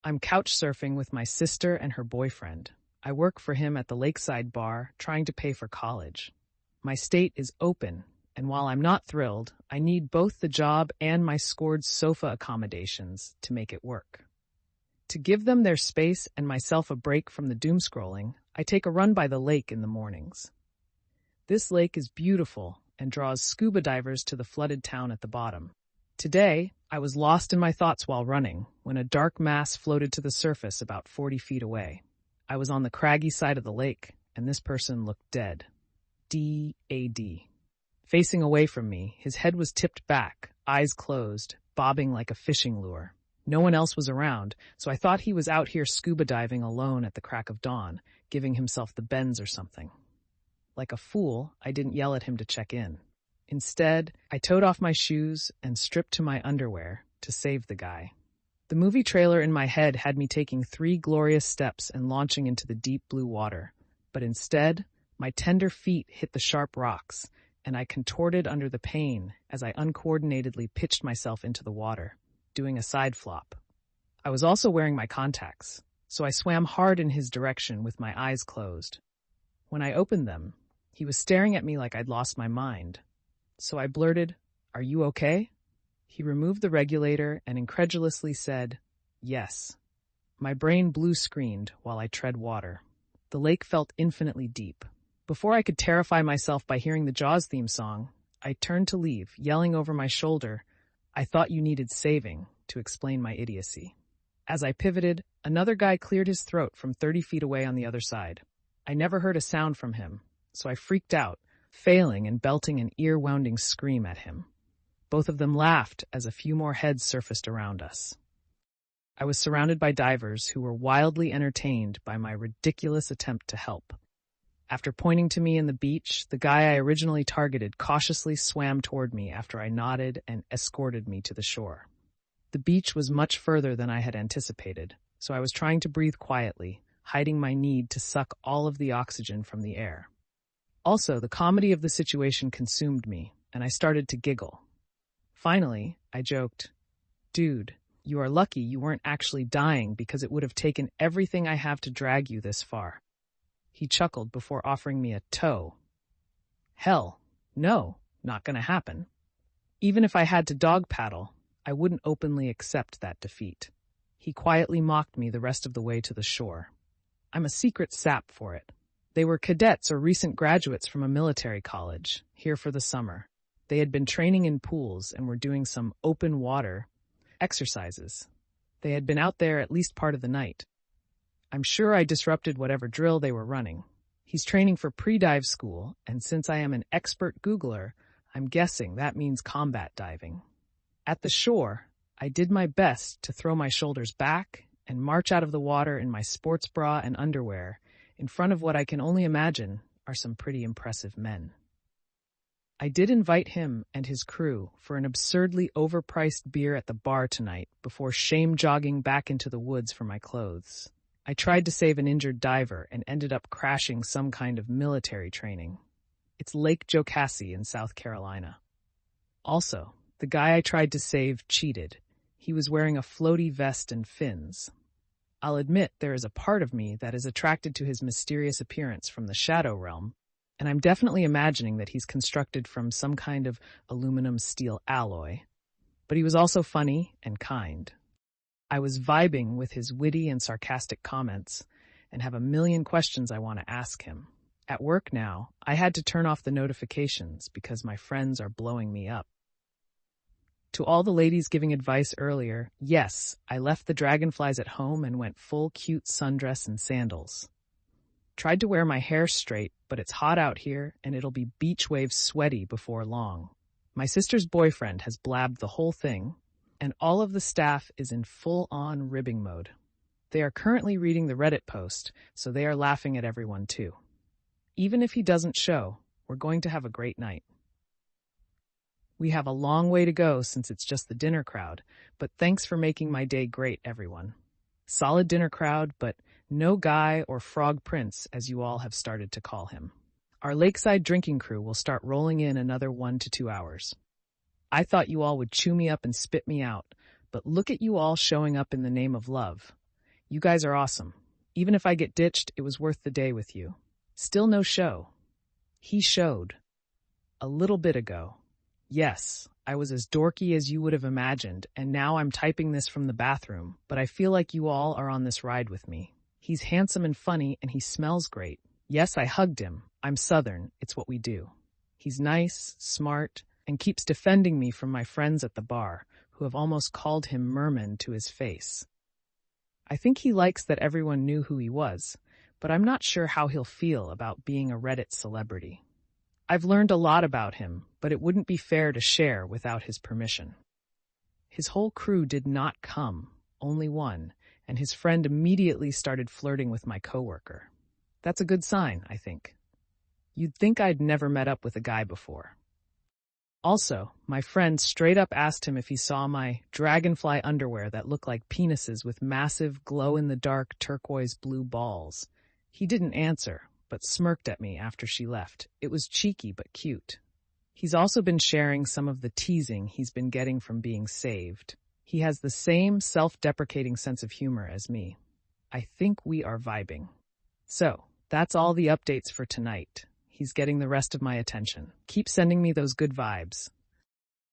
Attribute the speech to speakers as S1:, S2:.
S1: I'm couch surfing with my sister and her boyfriend. I work for him at the lakeside bar, trying to pay for college. My state is open, and while I'm not thrilled, I need both the job and my scored sofa accommodations to make it work. To give them their space and myself a break from the doom scrolling, I take a run by the lake in the mornings. This lake is beautiful and draws scuba divers to the flooded town at the bottom. Today, I was lost in my thoughts while running when a dark mass floated to the surface about 40 feet away. I was on the craggy side of the lake, and this person looked dead. D-A-D. Facing away from me, his head was tipped back, eyes closed, bobbing like a fishing lure. No one else was around, so I thought he was out here scuba diving alone at the crack of dawn, giving himself the bends or something. Like a fool, I didn't yell at him to check in. Instead, I toed off my shoes and stripped to my underwear to save the guy. The movie trailer in my head had me taking 3 glorious steps and launching into the deep blue water, but instead, my tender feet hit the sharp rocks, and I contorted under the pain as I uncoordinatedly pitched myself into the water, doing a side flop. I was also wearing my contacts, so I swam hard in his direction with my eyes closed. When I opened them, he was staring at me like I'd lost my mind. So I blurted, "Are you okay?" He removed the regulator and incredulously said, "Yes." My brain blue-screened while I tread water. The lake felt infinitely deep. Before I could terrify myself by hearing the Jaws theme song, I turned to leave, yelling over my shoulder, "I thought you needed saving," to explain my idiocy. As I pivoted, another guy cleared his throat from 30 feet away on the other side. I never heard a sound from him, so I freaked out, failing and belting an ear-wounding scream at him. Both of them laughed as a few more heads surfaced around us. I was surrounded by divers who were wildly entertained by my ridiculous attempt to help. After pointing to me in the beach, the guy I originally targeted cautiously swam toward me after I nodded and escorted me to the shore. The beach was much further than I had anticipated, so I was trying to breathe quietly, hiding my need to suck all of the oxygen from the air. Also, the comedy of the situation consumed me, and I started to giggle. Finally, I joked, "Dude, you are lucky you weren't actually dying because it would have taken everything I have to drag you this far." He chuckled before offering me a tow. Hell, no, not gonna happen. Even if I had to dog paddle, I wouldn't openly accept that defeat. He quietly mocked me the rest of the way to the shore. I'm a secret sap for it. They were cadets or recent graduates from a military college, here for the summer. They had been training in pools and were doing some open water exercises. They had been out there at least part of the night. I'm sure I disrupted whatever drill they were running. He's training for pre-dive school, and since I am an expert Googler, I'm guessing that means combat diving. At the shore, I did my best to throw my shoulders back and march out of the water in my sports bra and underwear in front of what I can only imagine are some pretty impressive men. I did invite him and his crew for an absurdly overpriced beer at the bar tonight before shame-jogging back into the woods for my clothes. I tried to save an injured diver and ended up crashing some kind of military training. It's Lake Jocassee in South Carolina. Also, the guy I tried to save cheated. He was wearing a floaty vest and fins. I'll admit there is a part of me that is attracted to his mysterious appearance from the shadow realm, and I'm definitely imagining that he's constructed from some kind of aluminum steel alloy. But he was also funny and kind. I was vibing with his witty and sarcastic comments and have a million questions I want to ask him. At work now, I had to turn off the notifications because my friends are blowing me up. To all the ladies giving advice earlier, yes, I left the dragonflies at home and went full cute sundress and sandals. Tried to wear my hair straight, but it's hot out here and it'll be beach wave sweaty before long. My sister's boyfriend has blabbed the whole thing, and all of the staff is in full-on ribbing mode. They are currently reading the Reddit post, so they are laughing at everyone too. Even if he doesn't show, we're going to have a great night. We have a long way to go since it's just the dinner crowd, but thanks for making my day great, everyone. Solid dinner crowd, but no guy or frog prince, as you all have started to call him. Our lakeside drinking crew will start rolling in another 1 to 2 hours. I thought you all would chew me up and spit me out, but look at you all showing up in the name of love. You guys are awesome. Even if I get ditched, it was worth the day with you. Still no show. He showed. A little bit ago. Yes, I was as dorky as you would have imagined, and now I'm typing this from the bathroom, but I feel like you all are on this ride with me. He's handsome and funny, and he smells great. Yes, I hugged him. I'm Southern. It's what we do. He's nice, smart, and keeps defending me from my friends at the bar, who have almost called him merman to his face. I think he likes that everyone knew who he was, but I'm not sure how he'll feel about being a Reddit celebrity. I've learned a lot about him, but it wouldn't be fair to share without his permission. His whole crew did not come, only one, and his friend immediately started flirting with my coworker. That's a good sign, I think. You'd think I'd never met up with a guy before. Also, my friend straight up asked him if he saw my dragonfly underwear that looked like penises with massive glow-in-the-dark turquoise blue balls. He didn't answer, but smirked at me after she left. It was cheeky but cute. He's also been sharing some of the teasing he's been getting from being saved. He has the same self-deprecating sense of humor as me. I think we are vibing. So, that's all the updates for tonight. He's getting the rest of my attention. Keep sending me those good vibes.